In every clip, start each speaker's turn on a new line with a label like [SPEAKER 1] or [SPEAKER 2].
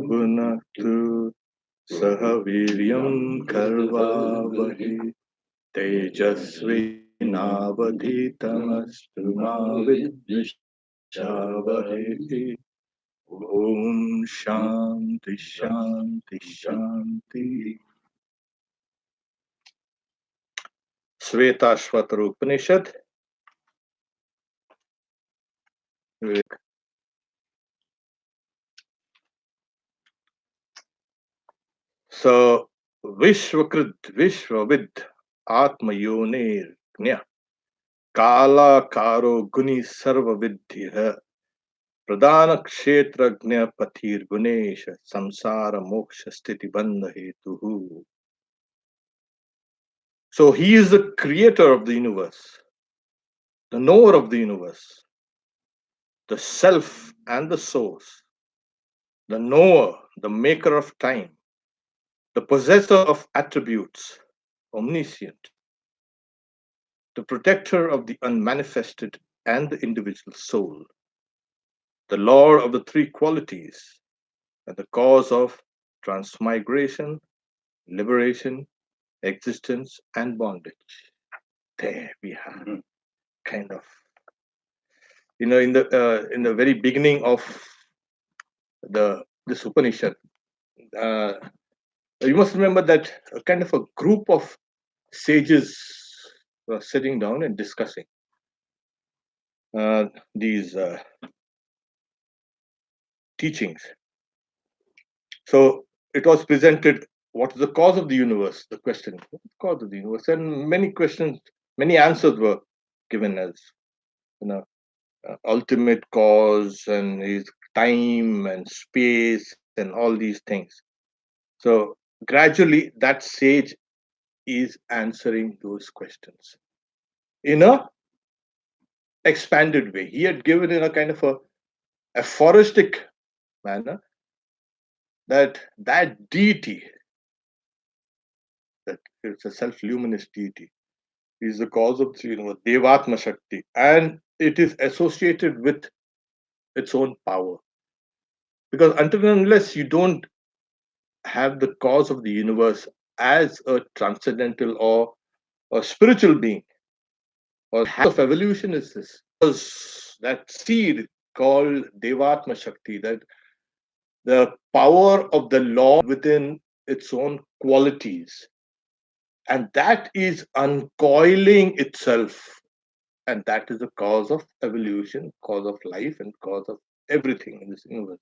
[SPEAKER 1] भुनक्तु सह वीर्यं कर्वावहै तेजस्विनावधीतमस्तु मा विद्विषावहै ॐ शान्ति शान्ति शान्ति श्वेताश्वतर उपनिषद So Vishwakrit Vishwavid Atmayonergnya Kala Karo Guni Sarva Vidya Pradana Kshetragnya Pathir Gunesha Samsara Moksha Sthiti Bandha Hetuhu. So he is the creator of the universe, the knower of the universe, the self and the source, the knower, the maker of time, the possessor of attributes, omniscient, the protector of the unmanifested and the individual soul, the lord of the three qualities, and the cause of transmigration, liberation, existence, and bondage. There we have kind of, in the very beginning of this Upanishad, uh, you must remember that a kind of a group of sages were sitting down and discussing these teachings. So it was presented, what is the cause of the universe? The question, what is the cause of the universe? And many questions, many answers were given as, ultimate cause and is time and space and all these things. So gradually that sage is answering those questions in a expanded way. He had given in a kind of a aphoristic manner that deity, that it's a self-luminous deity, is the cause of the universe, Devatma Shakti, and it is associated with its own power. Because until and unless you don't have the cause of the universe as a transcendental or a spiritual being, or of evolution is this. Because that seed called Devatma Shakti, that the power of the Lord within its own qualities, and that is uncoiling itself, and that is the cause of evolution, cause of life, and cause of everything in this universe.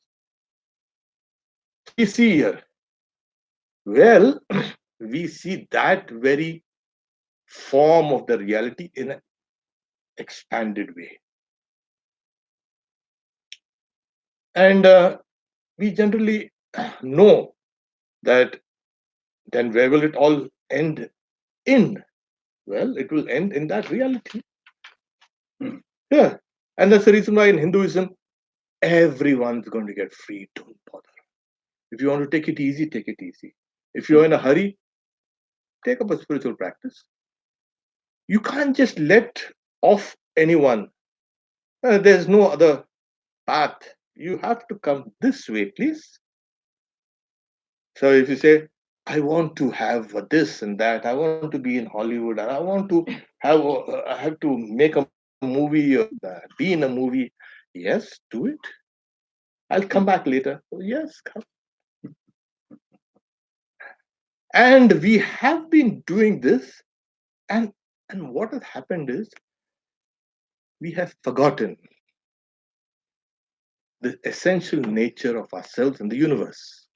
[SPEAKER 1] We see here, well, we see that very form of the reality in an expanded way. And we generally know that then where will it all end in? Well, it will end in that reality. Yeah. And that's the reason why in Hinduism, everyone's going to get free. Don't bother. If you want to take it easy, take it easy. If you're in a hurry, take up a spiritual practice. You can't just let off anyone. There's no other path. You have to come this way, please. So if you say, I want to have this and that, I want to be in Hollywood, and I want to I have to make a movie, or be in a movie. Yes, do it. I'll come back later. Oh, yes, come. And we have been doing this, and what has happened is we have forgotten the essential nature of ourselves and the universe.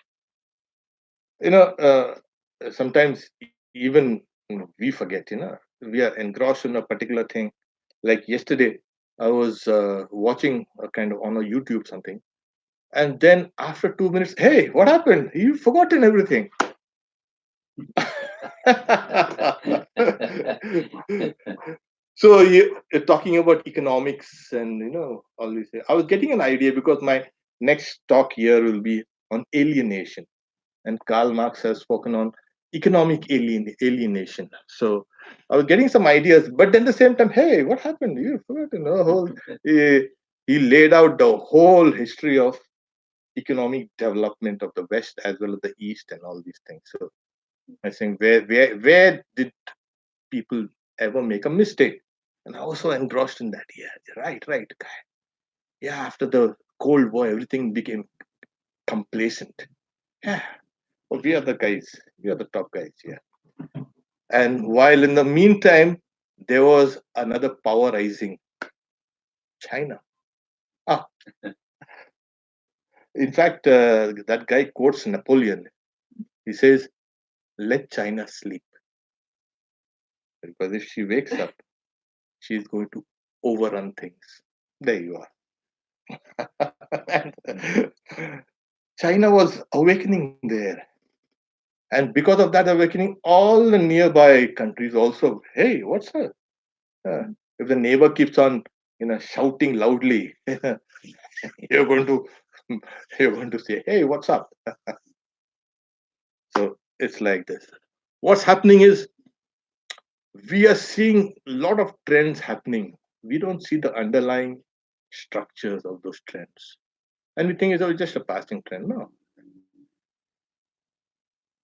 [SPEAKER 1] Sometimes even we forget. We are engrossed in a particular thing. Like yesterday, I was watching a kind of on a YouTube something, and then after 2 minutes, hey, what happened? You've forgotten everything. So you're talking about economics and all these things. I was getting an idea because my next talk here will be on alienation, and Karl Marx has spoken on economic alienation. So I was getting some ideas, but then at the same time, hey, what happened? You forgot the whole. He laid out the whole history of economic development of the West as well as the East and all these things. So I think where did people ever make a mistake? And I was so engrossed in that. Yeah, right, right. Yeah, after the Cold War, everything became complacent. Yeah, well, we are the guys. We are the top guys. Yeah. And while in the meantime, there was another power rising, China. Ah, in fact, that guy quotes Napoleon. He says, "Let China sleep, because if she wakes up, she's going to overrun things." There you are. And China was awakening there. And because of that awakening, all the nearby countries also, hey, what's up? If the neighbor keeps on, shouting loudly, you're going to you're going to say, hey, what's up? So it's like this. What's happening is we are seeing a lot of trends happening. We don't see the underlying structures of those trends. And we think it's just a passing trend. No.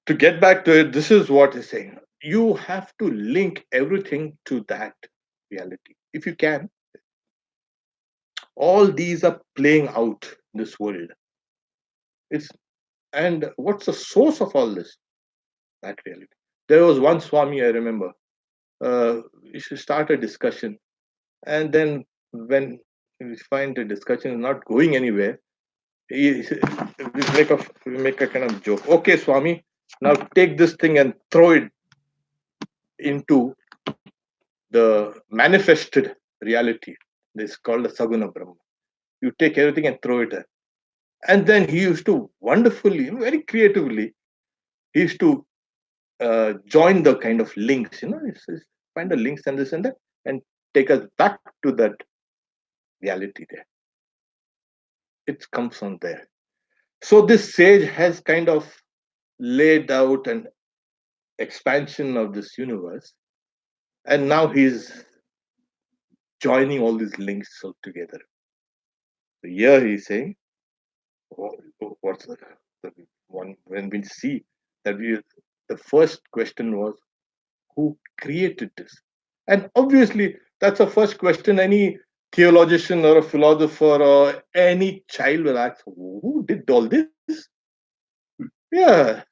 [SPEAKER 1] To get back to it, this is what he's saying. You have to link everything to that reality. If you can, all these are playing out in this world. It's and what's the source of all this? That reality. There was one Swami I remember. We should start a discussion, and then when we find the discussion is not going anywhere, we make a kind of joke. Okay, Swami, now take this thing and throw it into the manifested reality. This is called the Saguna Brahma. You take everything and throw it in. And then he used to wonderfully, very creatively, he used to join the kind of links, find the links and this and that, and take us back to that reality there. It comes from there. So this sage has kind of laid out an expansion of this universe, and now he's joining all these links all together. So here he's saying, what's the one when we see that the first question was, who created this? And obviously, that's the first question any theologian or a philosopher or any child will ask, who did all this? Yeah,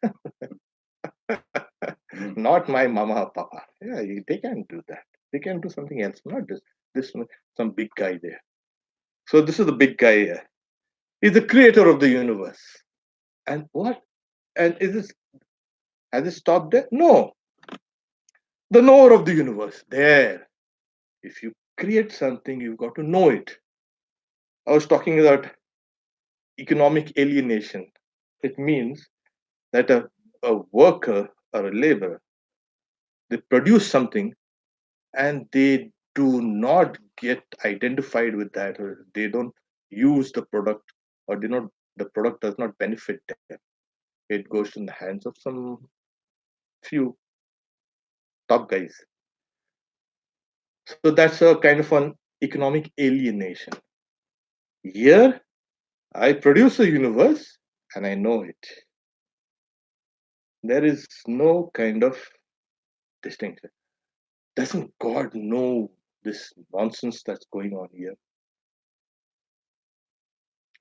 [SPEAKER 1] not my mama or papa. Yeah, they can't do that. They can do something else, not this some big guy there. So this is the big guy here. He's the creator of the universe. And what? And has it stopped there? No. The knower of the universe. There. If you create something, you've got to know it. I was talking about economic alienation. It means that a worker or a laborer, they produce something and they do not get identified with that, or they don't use the product, or the product does not benefit them. It goes in the hands of some few top guys. So that's a kind of an economic alienation. Here, I produce a universe and I know it. There is no kind of distinction. Doesn't God know this nonsense that's going on here?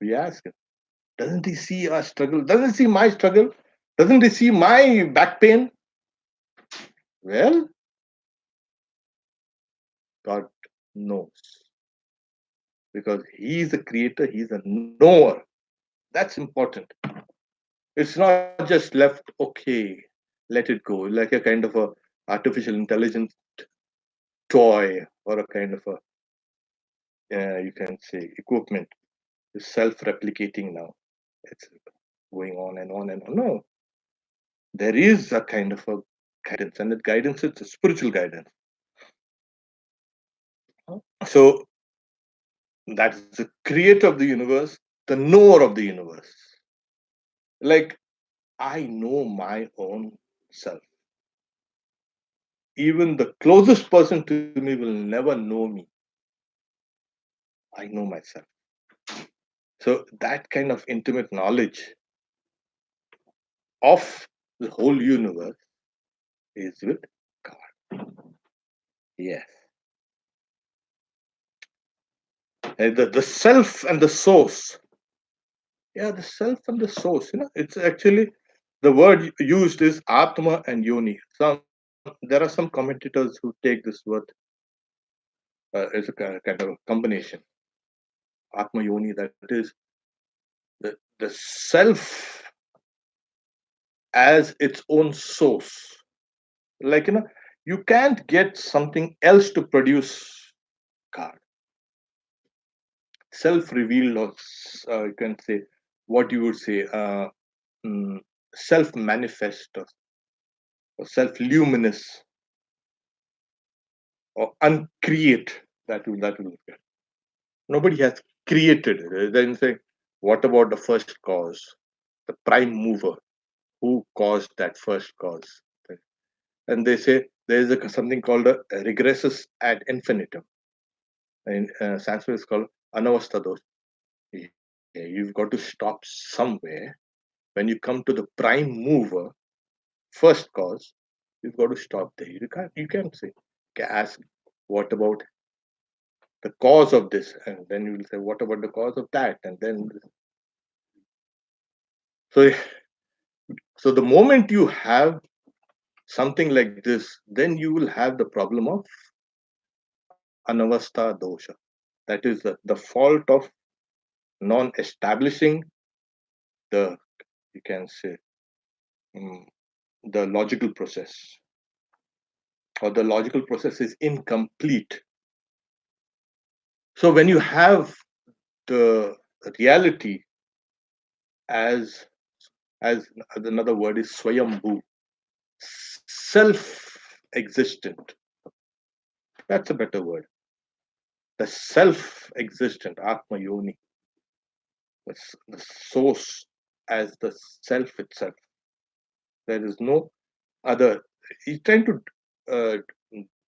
[SPEAKER 1] We ask him. Doesn't he see our struggle? Doesn't he see my struggle? Doesn't he see my back pain? Well, God knows. Because He's a creator, He's a knower. That's important. It's not just left, okay, let it go, like a kind of a artificial intelligence toy or a kind of a, you can say, equipment. It's self-replicating now. It's going on and on and on. No, there is a kind of a guidance, and that guidance is a spiritual guidance. So that's the creator of the universe, the knower of the universe. Like, I know my own self. Even the closest person to me will never know me. I know myself. So that kind of intimate knowledge of the whole universe is with God. Yes. And the self and the source. Yeah, the self and the source. It's actually the word used is Atma and Yoni. There are some commentators who take this word as a kind of a combination. Atma Yoni, that is the self as its own source. Like, you can't get something else to produce God. Self revealed, or you can say what you would say, mm, self manifest, or self luminous, or uncreate. That will get. Nobody has created it. Then say, what about the first cause, the prime mover? Who caused that first cause? And they say there is something called a regressus ad infinitum. In Sanskrit, it's called anavastha dosh. You've got to stop somewhere. When you come to the prime mover, first cause, you've got to stop there. You can't say, ask, what about the cause of this? And then you will say, what about the cause of that? And then, so, so the moment you have something like this, then you will have the problem of anavastha dosha. That is the fault of non-establishing the, you can say, mm, the logical process, or the logical process is incomplete. So when you have the reality as as another word is swayambhu, self-existent. That's a better word. The self-existent Atma Yoni, the source as the self itself. There is no other. He's trying to uh,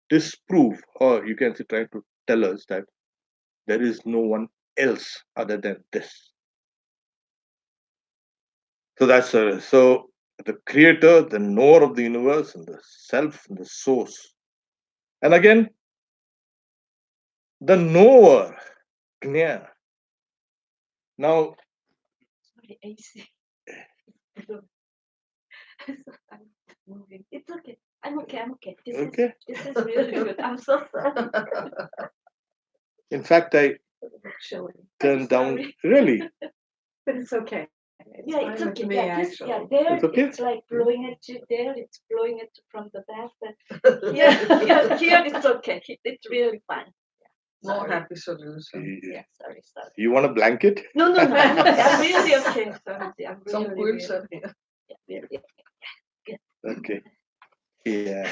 [SPEAKER 1] disprove, or you can say, trying to tell us that there is no one else other than this. So so the creator, the knower of the universe, and the self, and the source. And again, the knower, Gnya. Now,
[SPEAKER 2] Sorry, AC. I'm moving. It's okay. I'm okay. I'm okay.
[SPEAKER 1] okay.
[SPEAKER 2] This is really good. I'm so sorry.
[SPEAKER 1] In fact, I
[SPEAKER 3] Chilling.
[SPEAKER 1] turned down.
[SPEAKER 2] Sorry.
[SPEAKER 1] Really,
[SPEAKER 3] But it's okay.
[SPEAKER 2] Yeah, it's
[SPEAKER 3] fine with
[SPEAKER 2] okay.
[SPEAKER 3] me,
[SPEAKER 2] Yeah, just
[SPEAKER 3] actually.
[SPEAKER 2] yeah. There,
[SPEAKER 1] it's okay.
[SPEAKER 2] it's like blowing at you. There, it's blowing at you from the back. But here, it's okay. It's really fine.
[SPEAKER 3] More
[SPEAKER 2] Sorry.
[SPEAKER 3] happy solution.
[SPEAKER 2] Yeah, sorry.
[SPEAKER 1] You want a blanket?
[SPEAKER 2] No, no, no. I'm okay. I'm really okay. Sorry, I'm
[SPEAKER 3] Some
[SPEAKER 2] really,
[SPEAKER 3] cool
[SPEAKER 2] really,
[SPEAKER 3] stuff here.
[SPEAKER 2] yeah, really okay. Good.
[SPEAKER 1] Okay. Yeah.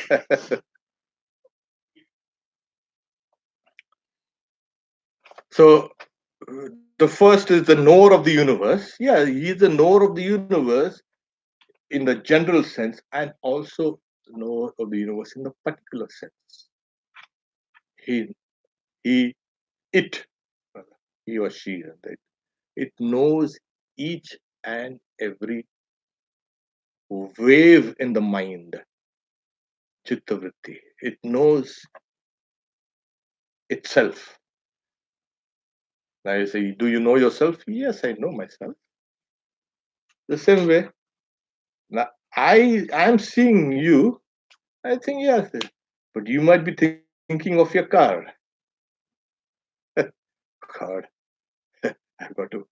[SPEAKER 1] So the first is the knower of the universe. Yeah, he's the knower of the universe in the general sense, and also the knower of the universe in the particular sense. He, he, it, he or she, it knows each and every wave in the mind, chittavritti. It knows itself. Now you say, do you know yourself? Yes, I know myself. The same way. Now I am seeing you. I think yes, but you might be thinking of your car. God, I've got to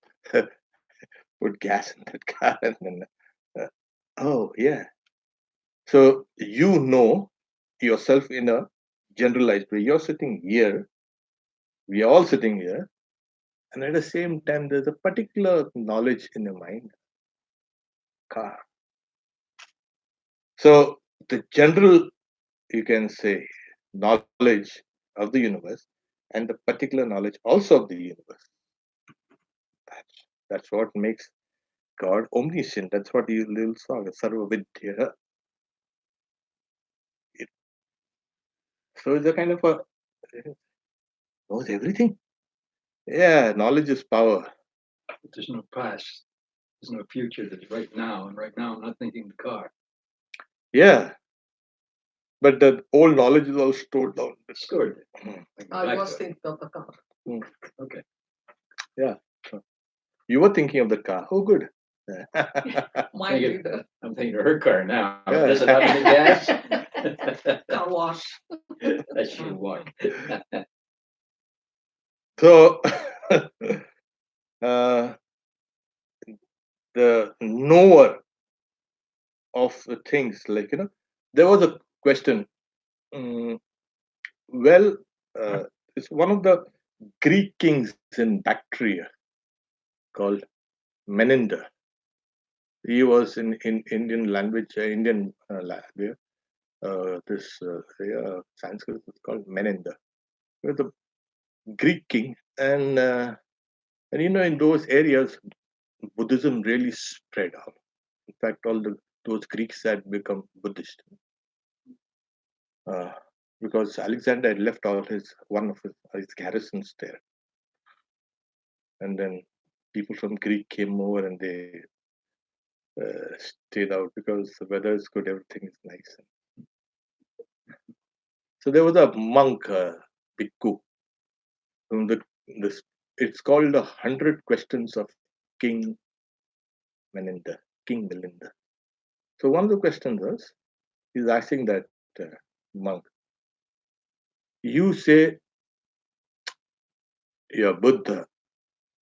[SPEAKER 1] put gas in that car, and then uh, oh yeah. So you know yourself in a generalized way. You're sitting here. We are all sitting here, and at the same time, there's a particular knowledge in your mind. Car. So the general, you can say, knowledge of the universe, and the particular knowledge also of the universe. That's what makes God omniscient. That's what you little song, Sarva Vidya. It, so it's a kind of a knows everything. Yeah, knowledge is power.
[SPEAKER 4] But there's no past, there's no future, there's right now, and right now I'm not thinking the car.
[SPEAKER 1] Yeah, but the old knowledge is all stored down.
[SPEAKER 4] It's stored.
[SPEAKER 1] Hmm.
[SPEAKER 4] I go
[SPEAKER 3] I
[SPEAKER 4] back
[SPEAKER 3] was
[SPEAKER 4] to it.
[SPEAKER 3] thinking of the car.
[SPEAKER 4] Okay.
[SPEAKER 1] You were thinking of the car. Oh, good.
[SPEAKER 3] Might be the
[SPEAKER 4] I'm thinking of her car now.
[SPEAKER 1] Yeah.
[SPEAKER 4] Does it have any gas?
[SPEAKER 3] car wash.
[SPEAKER 4] That should walk.
[SPEAKER 1] So, uh, the knower of the things, like, there was a question. mm, well, it's one of the Greek kings in Bactria called Menander. He was in Indian language, Indian language. This Sanskrit is called Menander. He was a Greek king, and in those areas, Buddhism really spread out. In fact, those Greeks had become Buddhist uh, because Alexander had left all one of his garrisons there, and then people from Greek came over and they stayed out because the weather is good, everything is nice. So there was a monk, Bhikkhu, whom this it's called the 100 Questions of King Menander, King Melinda. So one of the questions was, he's asking that monk, you say your Buddha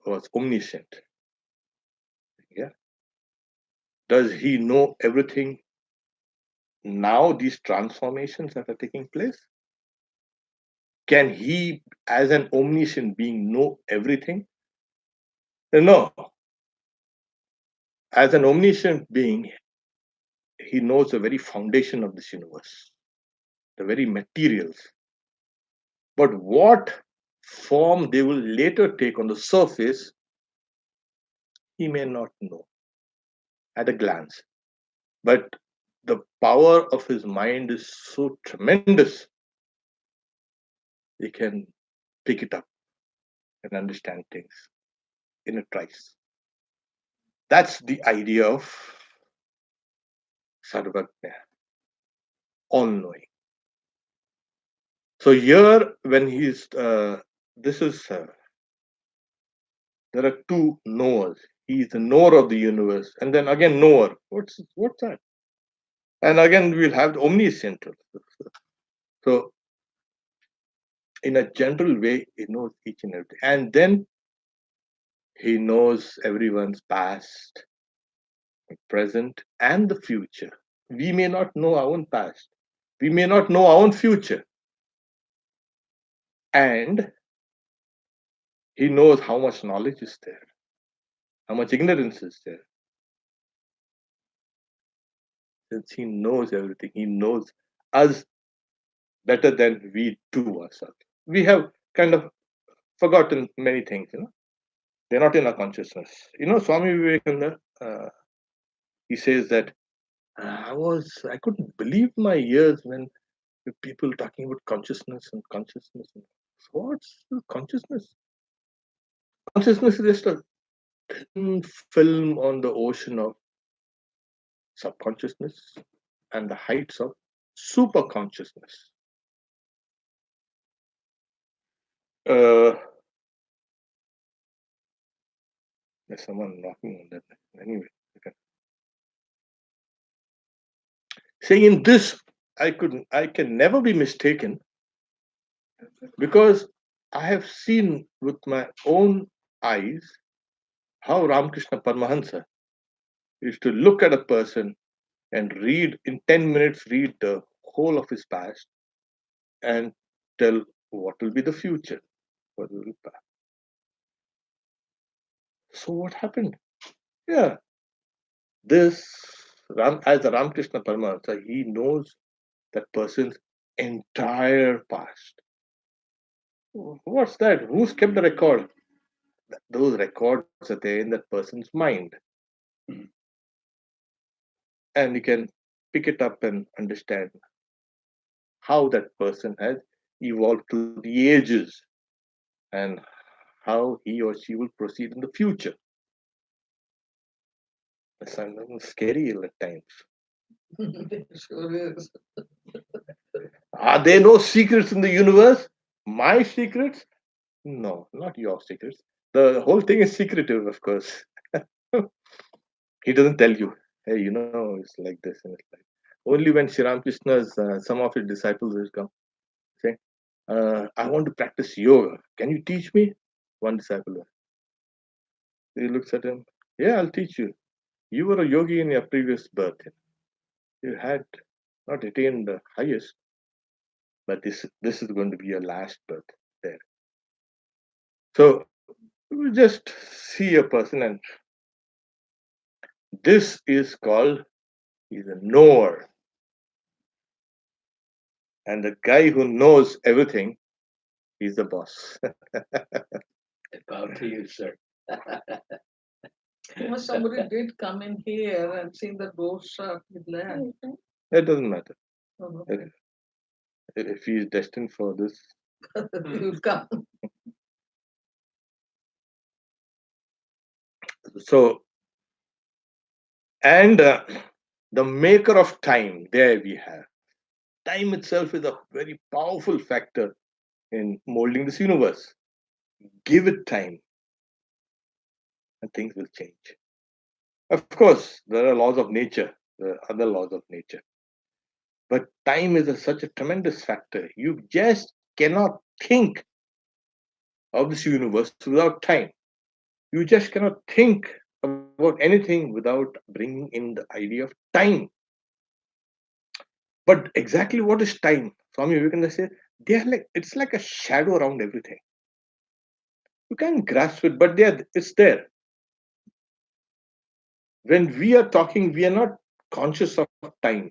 [SPEAKER 1] was omniscient. Yeah. Does he know everything now, these transformations that are taking place? Can he, as an omniscient being, know everything? No. As an omniscient being, he knows the very foundation of this universe, the very materials. But what form they will later take on the surface, he may not know at a glance. But the power of his mind is so tremendous, he can pick it up and understand things in a trice. That's the idea of Sarvagna, all knowing. So here, when this is, there are two knowers. He is the knower of the universe, and then again knower. What's that? And again we'll have the omniscient. So in a general way, he knows each and everything, and then he knows everyone's past, present, and the future. We may not know our own past. We may not know our own future. And he knows how much knowledge is there, how much ignorance is there. Since he knows everything, he knows us better than we do ourselves. We have kind of forgotten many things. They're not in our consciousness. Swami Vivekananda, he says that I couldn't believe my ears when people talking about consciousness and consciousness. What's consciousness? Consciousness is just a thin film on the ocean of subconsciousness and the heights of super consciousness. Uh, there's someone knocking on that. Anyway, okay. Saying in this, I can never be mistaken because I have seen with my own eyes how Ramakrishna Paramahansa used to look at a person and read in 10 minutes, read the whole of his past and tell what will be the future. What will be past. So what happened? Yeah, this as the Ramakrishna Paramahansa, he knows that person's entire past. What's that? Who's kept the record? Those records are there in that person's mind.
[SPEAKER 4] Mhm.
[SPEAKER 1] And you can pick it up and understand how that person has evolved through the ages and how he or she will proceed in the future. It's scary at times.
[SPEAKER 3] Sure is.
[SPEAKER 1] Are there no secrets in the universe? My secrets? No, not your secrets. The whole thing is secretive, of course. He doesn't tell you, hey, it's like this and it's like. Only when Sri Ramakrishna's, some of his disciples will come, say, I want to practice yoga. Can you teach me? One disciple. He looks at him, yeah, I'll teach you. You were a yogi in your previous birth. You had not attained the highest, but this is going to be your last birth there. So you just see a person, and this is called he's a knower. And the guy who knows everything, he's the boss.
[SPEAKER 4] About to you, sir.
[SPEAKER 3] Well, somebody did come in here and seen the door shut with that.
[SPEAKER 1] It doesn't matter.
[SPEAKER 3] Oh,
[SPEAKER 1] If he is destined for this,
[SPEAKER 3] You'll come.
[SPEAKER 1] so and the maker of time, there we have. Time itself is a very powerful factor in molding this universe. Give it time, and things will change. Of course, there are laws of nature, there are other laws of nature. But time is such a tremendous factor. You just cannot think of this universe without time. You just cannot think about anything without bringing in the idea of time. But exactly what is time? Swami Vivekananda say they are like it's like a shadow around everything. You can't grasp it, but it's there. When we are talking, we are not conscious of time.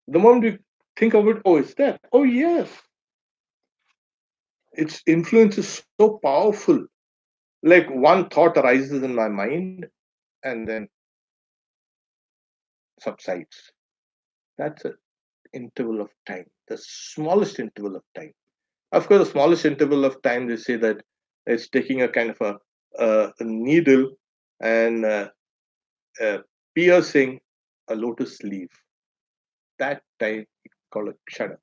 [SPEAKER 1] The moment we think of it, oh, it's there. Oh, yes. Its influence is so powerful. Like one thought arises in my mind and then subsides. That's an interval of time, the smallest interval of time. Of course, the smallest interval of time, they say that it's taking a kind of a needle and uh, piercing a lotus leaf. That time is called a kshana.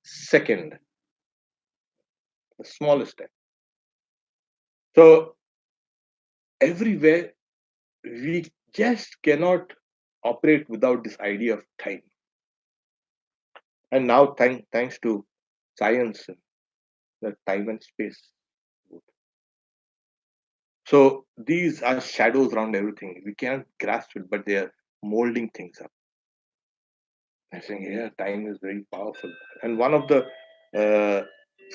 [SPEAKER 1] Second, the smallest time. So everywhere we just cannot operate without this idea of time. And now, thanks to science, the time and space. So these are shadows around everything. We can't grasp it, but they are molding things up. I think, yeah, time is very powerful. And one of the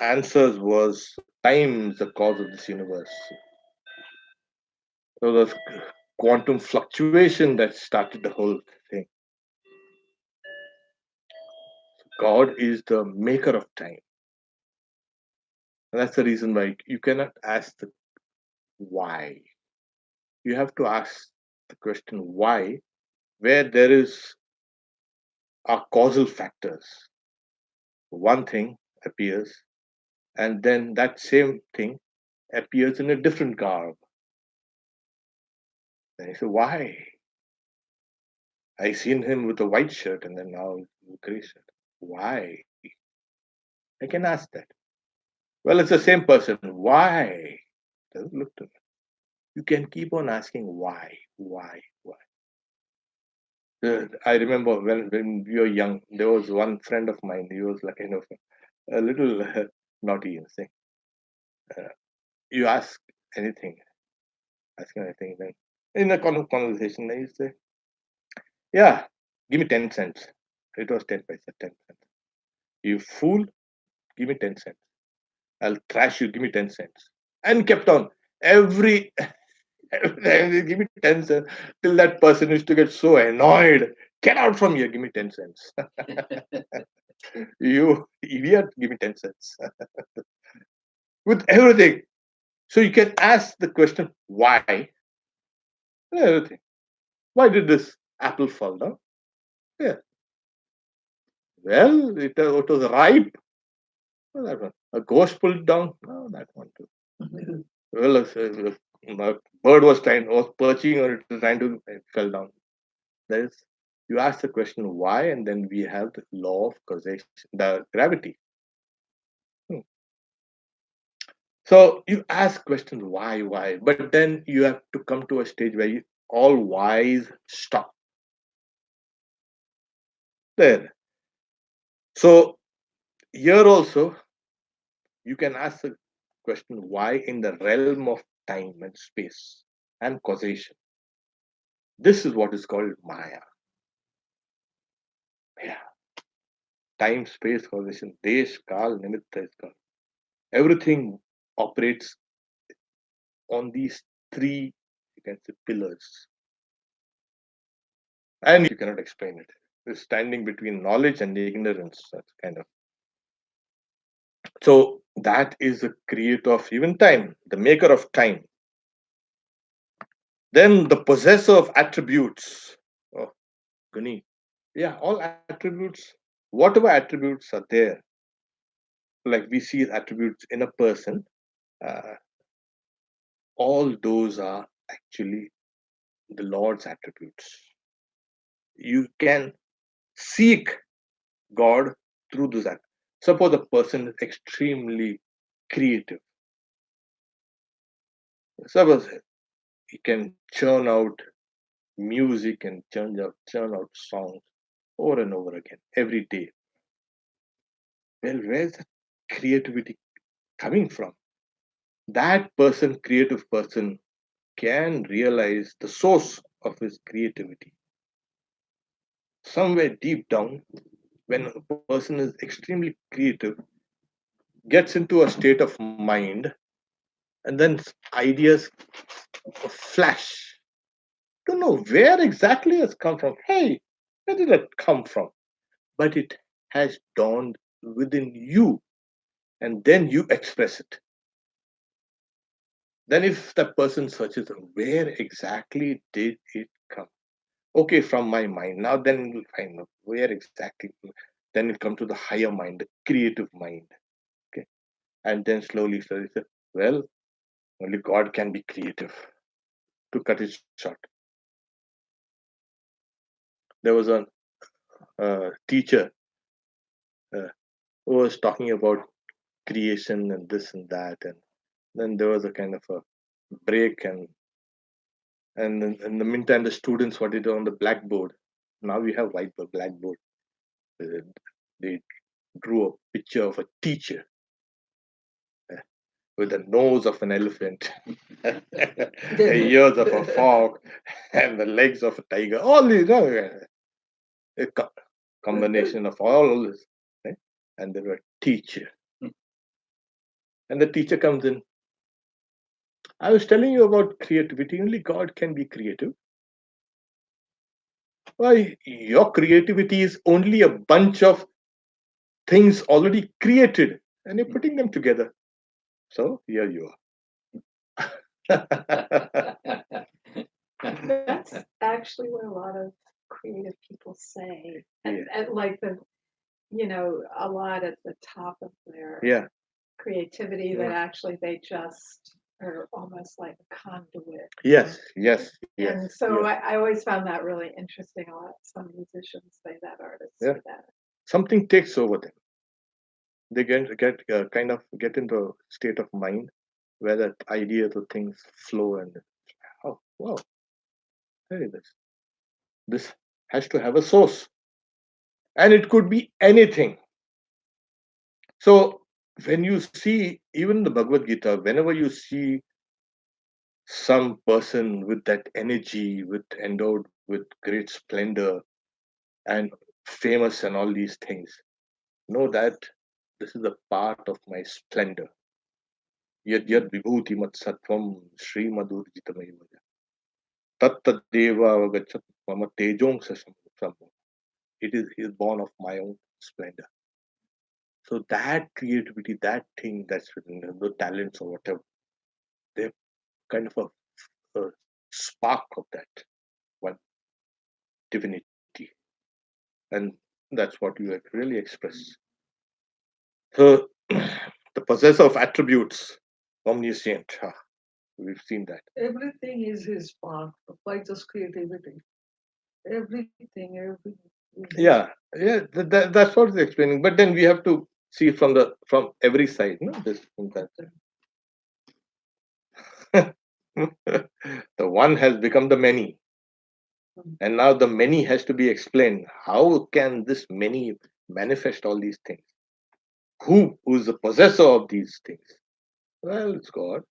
[SPEAKER 1] answers was time is the cause of this universe. So the quantum fluctuation that started the whole thing. God is the maker of time. And that's the reason why you cannot ask the why. You have to ask the question why, where there is are causal factors. One thing appears, and then that same thing appears in a different garb. And you say, why? I seen him with a white shirt and then now with a gray shirt. Why? I can ask that. Well, it's the same person. Why? Doesn't look to me. You can keep on asking why, why, why. I remember when we were young, there was one friend of mine. He was like kind of a little naughty and saying, uh, "You ask anything, anything." Then in a conversation, I used to say, "Yeah, give me 10 cents." It was 10 paisa, 10 cents. You fool, give me 10 cents. I'll trash you. Give me 10 cents. And kept on every. Every time they give me 10 cents till that person used to get so annoyed. Get out from here. Give me 10 cents. You idiot. Give me 10 cents. With everything. So you can ask the question, why? Everything. Why did this apple fall down? Yeah. Well, it was ripe. Well, that one. A ghost pulled it down. No, that one too. Well, a bird was perching on it, trying to it fell down. There is you ask the question why, and then we have the law of causation, the gravity. Hmm. So you ask questions why, but then you have to come to a stage where all whys stop there. So here also you can ask the question why in the realm of time and space and causation. This is what is called Maya. Yeah. Time, space, causation, desh, kal, nimitta is called. Everything operates on these three, you can say, pillars. And you cannot explain it. It's standing between knowledge and ignorance. That's kind of so that is the creator of even time, the maker of time. Then the possessor of attributes. Oh, Guni. Yeah, all attributes, whatever attributes are there, like we see attributes in a person, uh, all those are actually the Lord's attributes. You can seek God through those acts. Suppose a person is extremely creative. Suppose he can churn out music and churn out songs over and over again every day. Well, where's the creativity coming from? That person, creative person, can realize the source of his creativity. Somewhere deep down, when a person is extremely creative, gets into a state of mind, and then ideas flash. Don't know where exactly it's come from. Hey, where did it come from? But it has dawned within you, and then you express it. Then, if the person searches, where exactly did it come? Okay, from my mind. Now, then we'll find out where exactly. Then it come to the higher mind, the creative mind. Okay, and then slowly, say, well, only God can be creative. To cut it short, there was a teacher who was talking about creation and this and that, and then there was a kind of a break, and in the meantime, the students what they do on the blackboard. Now we have whiteboard, blackboard. uh, They drew a picture of a teacher with the nose of an elephant, the ears of a fox, and the legs of a tiger. All these, a combination of all this. Right? And there were teacher. And the teacher comes in. I was telling you about creativity. Only God can be creative. Why? Your creativity is only a bunch of things already created, and you're putting them together. So here you are.
[SPEAKER 2] That's actually what a lot of creative people say. And like a lot at the top of their
[SPEAKER 1] Yeah.
[SPEAKER 2] creativity that
[SPEAKER 1] Yeah.
[SPEAKER 2] actually they just are almost like a conduit.
[SPEAKER 1] Yes.
[SPEAKER 2] And so
[SPEAKER 1] yes.
[SPEAKER 2] I always found that really interesting. A lot some musicians say that, artists
[SPEAKER 1] Yeah.
[SPEAKER 2] say that.
[SPEAKER 1] Something takes over them. They get kind of get into a state of mind where that ideas or things flow, and oh wow, hey, this has to have a source, and it could be anything. So when you see even the Bhagavad Gita, whenever you see some person with that energy, with endowed with great splendor and famous and all these things, know that this is a part of my splendor. Yad yad vibhuti mat sattvam Sri Madhurjitameva. Tattadeva avagachat mama tejong sasam. He is born of my own splendor. So that creativity, that thing that's written, the talents or whatever, they're kind of a spark of that one divinity. And that's what you have really expressed. So the possessor of attributes, omniscient. We've seen that.
[SPEAKER 3] Everything is his part, by just creativity. Everything is his
[SPEAKER 1] Yeah, yeah, that's what it's explaining. But then we have to see from every side, no? This in that sense. The one has become the many, and now the many has to be explained. How can this many manifest all these things? Who is the possessor of these things? Well, it's God.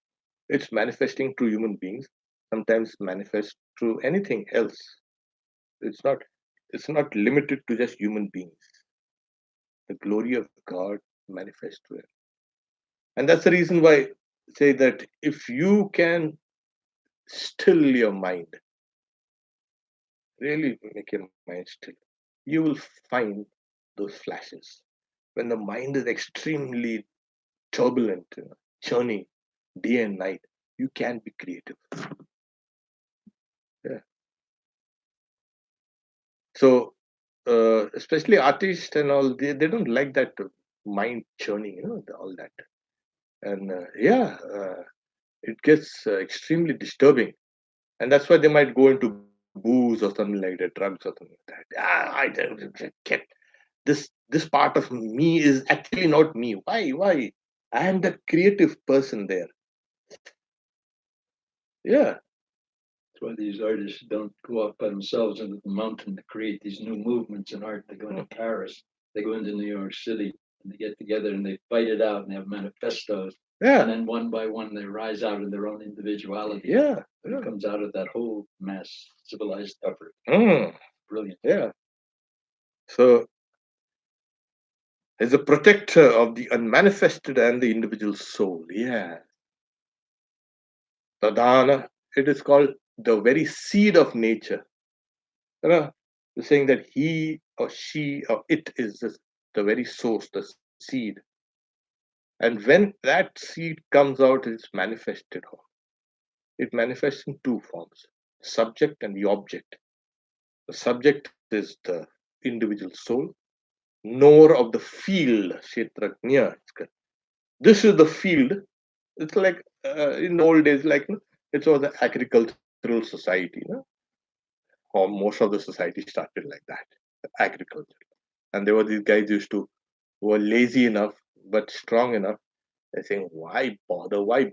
[SPEAKER 1] It's manifesting through human beings. Sometimes manifest through anything else. It's not. It's not limited to just human beings. The glory of God manifests through it. And that's the reason why I say that if you can still your mind, really make your mind still, you will find those flashes. When the mind is extremely turbulent, churning day and night, you can be creative. Yeah. So, especially artists and all, they don't like that mind churning, all that. And it gets extremely disturbing. And that's why they might go into booze or something like that, drugs or something like that. I don't get this part of me is actually not me. Why? I am the creative person there. Yeah,
[SPEAKER 4] That's why these artists don't go out by themselves into the mountain to create these new movements in art. They go into Paris, they go into New York City, and they get together and they fight it out and they have manifestos.
[SPEAKER 1] yeah,
[SPEAKER 4] And then one by one, they rise out in their own individuality.
[SPEAKER 1] yeah,
[SPEAKER 4] But it comes out of that whole mass civilized effort.
[SPEAKER 1] mm,
[SPEAKER 4] Brilliant.
[SPEAKER 1] yeah. So, as a protector of the unmanifested and the individual soul. Yeah, Tadana. It is called the very seed of nature. They're saying that he or she or it is the very source, the seed. And when that seed comes out, it's manifested. It manifests in two forms: subject and the object. The subject is the individual soul, knower of the field, Kshetrajna. This is the field. It's like in the old days, like it was the agricultural society, or most of the society started like that, agriculture. And there were these guys who were lazy enough but strong enough. They're saying, why bother? Why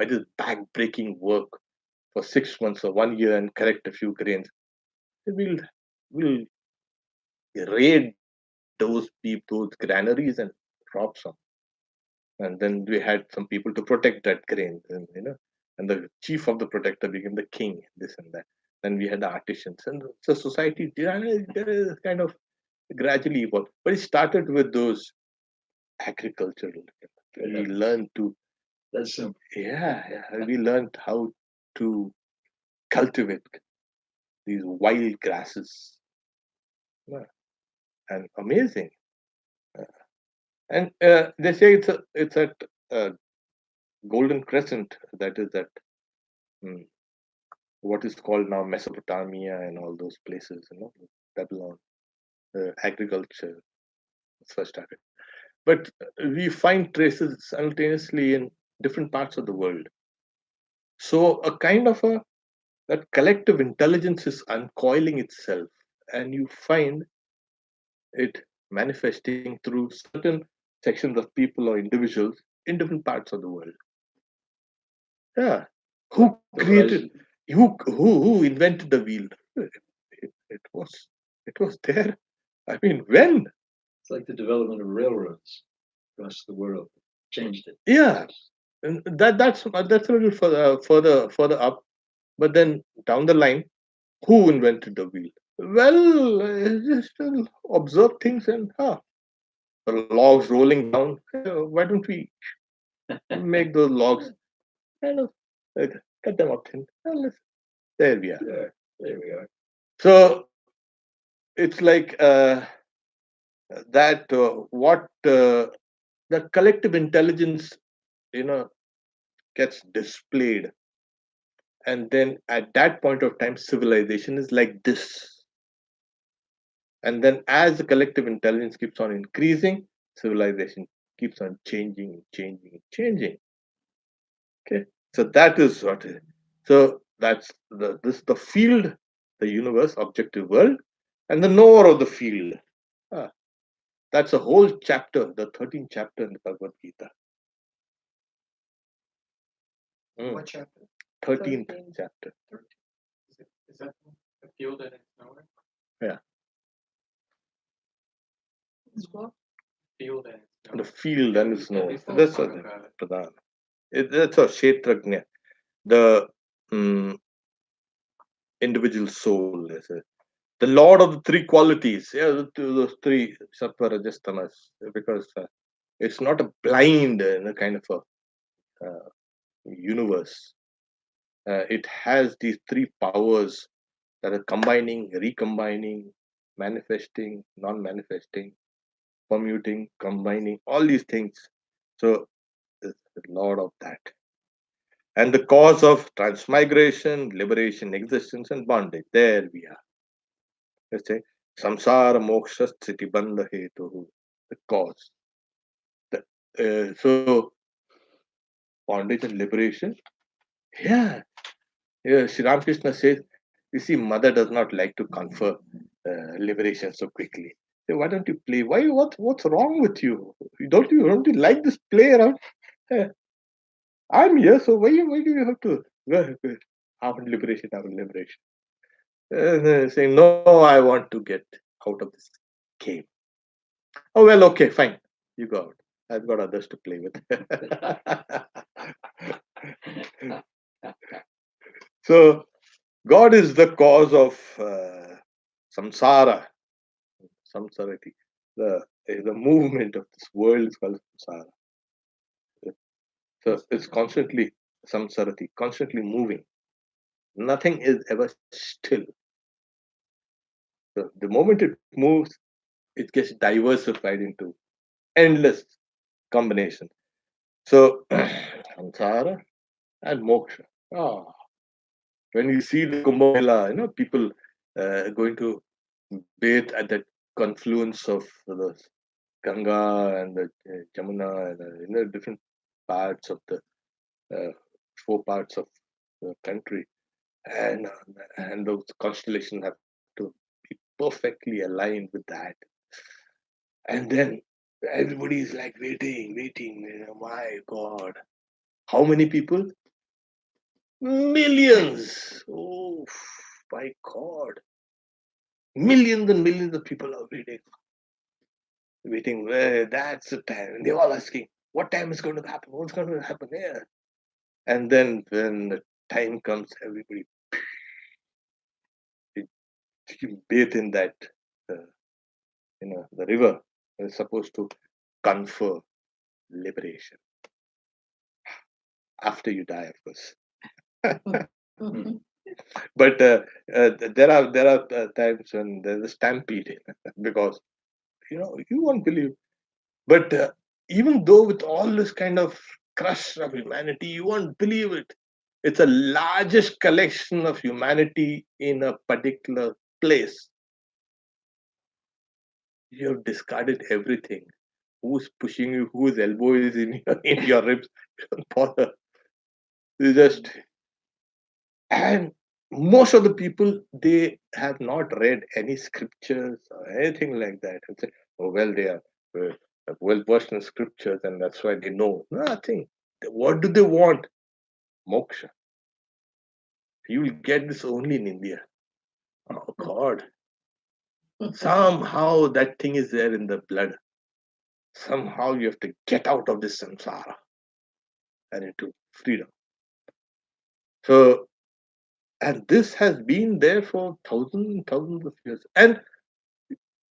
[SPEAKER 1] this back-breaking work for 6 months or 1 year and correct a few grains? We'll raid those granaries and drop some. And then we had some people to protect that grain, and the chief of the protector became the king, this and that. Then we had the artisans, and the society kind of gradually evolved. But it started with those agricultural. We learned to,
[SPEAKER 4] That's simple.
[SPEAKER 1] we learned how to cultivate these wild grasses. Yeah, and amazing. And they say it's at uh, Golden Crescent, that is at mm, what is called now Mesopotamia and all those places, Babylon, agriculture first started. But we find traces simultaneously in different parts of the world. So a kind of that collective intelligence is uncoiling itself, and you find it manifesting through certain sections of people or individuals in different parts of the world. Yeah, who created? Who invented the wheel? It was there. I mean, when?
[SPEAKER 4] It's like the development of railroads across the world. Changed it.
[SPEAKER 1] Yeah, and that's a little further up. But then down the line, who invented the wheel? Well, just observe things and the logs rolling down. Why don't we make those logs kind of uh, cut them up thin? Well, there we are.
[SPEAKER 4] Yeah, there we are.
[SPEAKER 1] So it's like that. What the collective intelligence, you know, gets displayed, and then at that point of time, civilization is like this. And then as the collective intelligence keeps on increasing, civilization keeps on changing. Okay. So that is what it is. So that's the field, the universe, objective world, and the knower of the field. Ah, that's a whole chapter, the 13th chapter in the Bhagavad Gita. Mm,
[SPEAKER 5] What chapter?
[SPEAKER 1] 13th
[SPEAKER 3] 13.
[SPEAKER 1] chapter.
[SPEAKER 5] 13. Is that the field that it's nowhere?
[SPEAKER 1] Yeah,
[SPEAKER 3] It's what?
[SPEAKER 5] Field and it's
[SPEAKER 1] the
[SPEAKER 5] nowhere.
[SPEAKER 1] field and its
[SPEAKER 5] Yeah,
[SPEAKER 1] knower.
[SPEAKER 5] they still
[SPEAKER 1] That's
[SPEAKER 5] talk
[SPEAKER 1] what
[SPEAKER 5] about it.
[SPEAKER 1] Pradhan. That's a Kshetrajna, the mm, individual soul. The Lord of the three qualities. Yeah, those three sattva, rajas, tamas. Because it's not a blind kind of a universe. It has these three powers that are combining, recombining, manifesting, non-manifesting, permuting, combining, all these things. So it's the Lord of that. And the cause of transmigration, liberation, existence, and bondage. There we are. Let's say samsara moksha sthiti bandha hetu, the cause. So bondage and liberation. Yeah, yeah. Sri Ramakrishna says, you see, mother does not like to confer liberation so quickly. So why don't you play? Why? What's wrong with you? Don't you like this play around? Eh, I'm here, so why do you have to? I want liberation. I want liberation. Saying no, I want to get out of this game. Oh well, okay, fine. You go out. I've got others to play with. So God is the cause of samsara, samsarati. The movement of this world is called samsara. So it's constantly samsarati, constantly moving. Nothing is ever still. So the moment it moves, it gets diversified into endless combinations. So samsara and moksha. Ah, when you see the Kumbh Mela, people going to bathe at that confluence of the Ganga and the Jamuna and different parts of the uh, four parts of the country, and those constellations have to be perfectly aligned with that, and then everybody is like waiting. My God, how many people? Millions. Oh my God, millions and millions of people are waiting. That's the time. And they're all asking, what time is going to happen? What's going to happen here? And then when the time comes, everybody you bathe in that, uh, the river is supposed to confer liberation after you die, of course. But there are times when there's a stampede because you won't believe. But even though with all this kind of crush of humanity, you won't believe it. It's a largest collection of humanity in a particular place. You have discarded everything. Who's pushing you? Whose elbow is in in your ribs? Don't bother. You just and most of the people they have not read any scriptures or anything like that. And say, oh well, they are well versed in scriptures, and that's why they know nothing. What do they want? Moksha. You will get this only in India. Oh God! Somehow that thing is there in the blood. Somehow you have to get out of this samsara and into freedom. So, and this has been there for thousands of years. And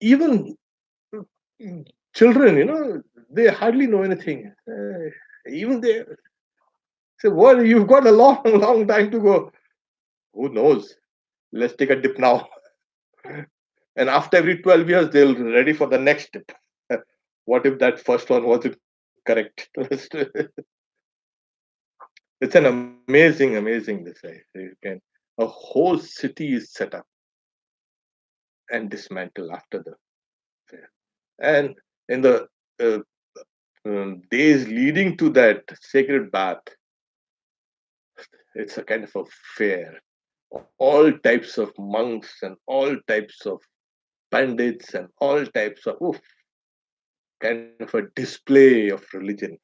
[SPEAKER 1] even children, they hardly know anything. Even they say, well, you've got a long, long time to go. Who knows? Let's take a dip now. And after every 12 years, they'll be ready for the next dip. What if that first one wasn't correct? It's an amazing this. You can a whole city is set up and dismantled after the fair. And in the days leading to that sacred bath, It's a kind of a fair. All types of monks and all types of pandits and all types of kind of a display of religion.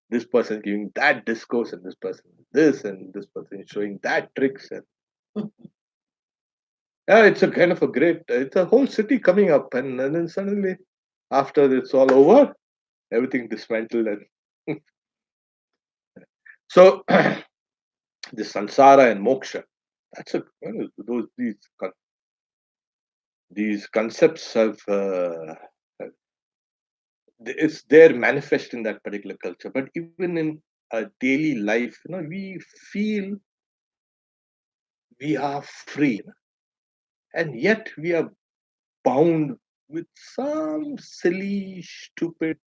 [SPEAKER 1] This person giving that discourse and this person this and this person showing that tricks and yeah, it's a kind of a great. It's a whole city coming up, and then suddenly, after it's all over, everything dismantled and so the samsara and moksha. That's a well, those these concepts have it's there manifest in that particular culture. But even in a daily life, we feel we are free, and yet we are bound with some silly, stupid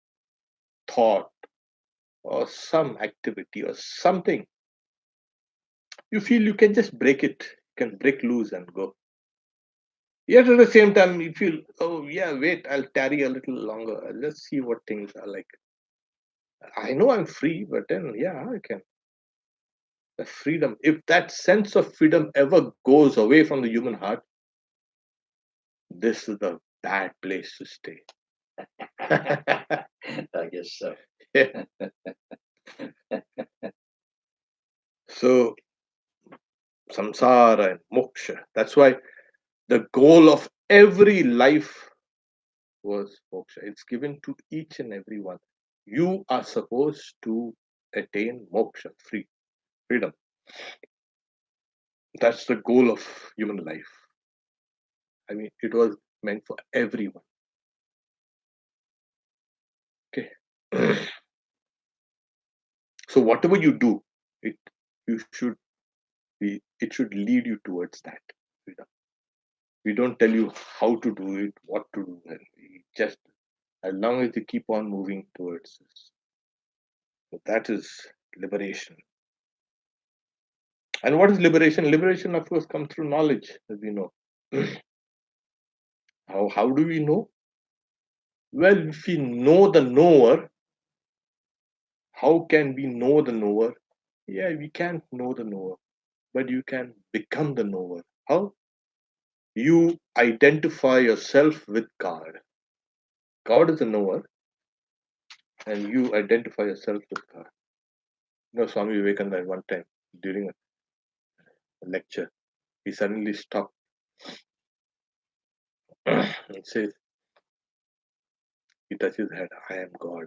[SPEAKER 1] thought or some activity or something. You feel you can just break it, you can break loose and go. Yet at the same time, you feel, oh yeah, wait, I'll tarry a little longer. Let's see what things are like. I know I'm free, but then yeah, I can. The freedom. If that sense of freedom ever goes away from the human heart, this is the bad place to stay.
[SPEAKER 4] I guess so.
[SPEAKER 1] Yeah. So samsara and moksha. That's why the goal of every life was moksha. It's given to each and every one. You are supposed to attain moksha, freedom. That's the goal of human life. I mean, it was meant for everyone. Okay. So whatever you do, it you should be. It should lead you towards that freedom. We don't tell you how to do it, what to do, and we just as long as you keep on moving towards this. So that is liberation. And what is liberation? Liberation, of course, comes through knowledge, as we know. How do we know? Well, if we know the knower, how can we know the knower? Yeah, we can't know the knower, but you can become the knower. How? You identify yourself with God. God is the knower, and you identify yourself with God. Swami Vivekananda one time during a lecture, he suddenly stopped and says, he touches his head, I am God.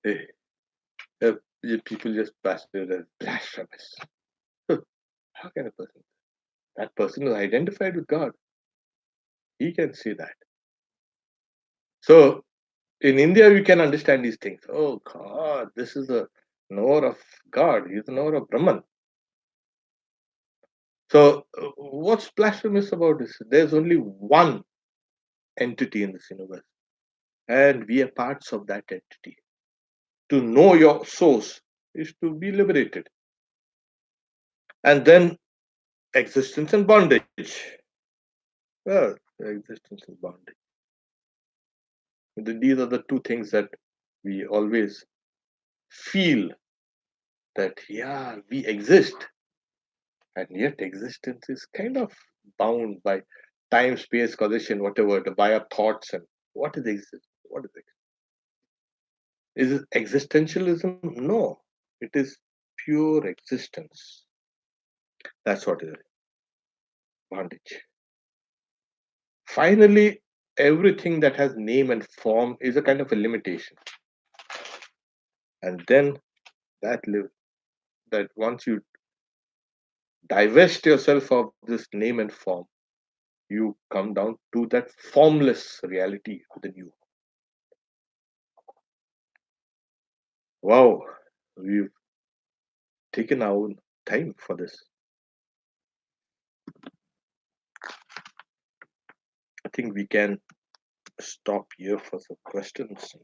[SPEAKER 1] Hey, people just passed it as blasphemous. How can a person? That person is identified with God. He can say that. So in India, we can understand these things. Oh God, this is the knower of God. He's the knower of Brahman. So what's blasphemous about this? There's only one entity in this universe, and we are parts of that entity. To know your source is to be liberated. And then existence and bondage. Well, existence and bondage. These are the two things that we always feel that, yeah, we exist. And yet existence is kind of bound by time, space, causation, whatever, by our thoughts and what is existence? What is it? Is it existentialism? No. It is pure existence. That's what it is. Bondage. Finally, everything that has name and form is a kind of a limitation. And then that once you divest yourself of this name and form, you come down to that formless reality within you. Wow, we've taken our time for this. I think we can stop here for some questions.